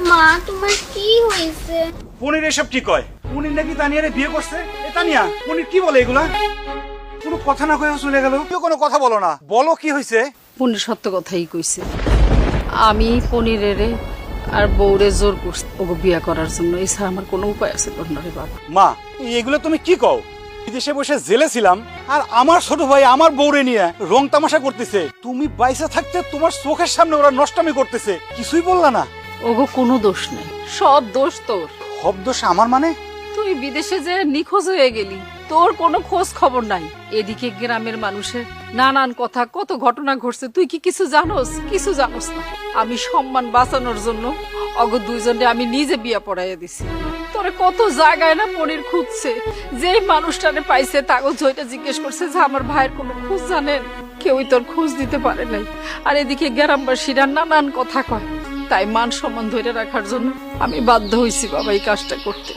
মা তোমার কি হয়েছে? পনির এসব কি কয়? পনির নাকি তানিয়ারে বিয়ে করছে? এ তানিয়া, পনির কি বলে এগুলা? কোনো কথা না কয়ে চলে গেল। কেউ কোনো কথা বলো না, বলো কি হয়েছে? পনির সত্য কথাই কইছে। আমি পনিরের আর বউরে জোর করছি ওকে বিয়া করার জন্য, এছাড়া আমার কোনো উপায় আছে না রে বাবা। মা, এগুলো তুমি কি কও? বিদেশে বসে জেলে ছিলাম আর আমার ছোট ভাই আমার বউরে নিয়ে রং তামাশা করতেছে। তুমি বাইসা থাকতে তোমার চোখের সামনে ওরা নষ্টামি করতেছে, কিছুই বললা না? ওগো কোনো দোষ নাই, সব দোষ তোর। সব দোষ আমার মানে? তুই বিদেশে যে নিখোঁজ হয়ে গেলি, তোর কোনো খোঁজ খবর নাই। এদিকে গ্রামের মানুষের নানান কথা, কত ঘটনা ঘটছে, তুই কি কিছু জানোস? কিছু জানোস না। আমি সম্মান বাঁচানোর জন্য অগ দুইজনে আমি নিজে বিয়া পড়াইয়া দিছি। তোরে কত জায়গায় না পনির খুঁজছে, যেই মানুষটারে পাইছে তাকে জয়টা জিজ্ঞেস করছে যে আমার ভাইয়ের কোনো খোঁজ জানেন? কেউই তোর খোঁজ দিতে পারে নাই। আর এদিকে গ্রামবাসীরা নানান কথা কয়, তাই মান সম্মান ধরে রাখার জন্য আমি বাধ্য হয়েছি বাবা এই কাজটা করতে।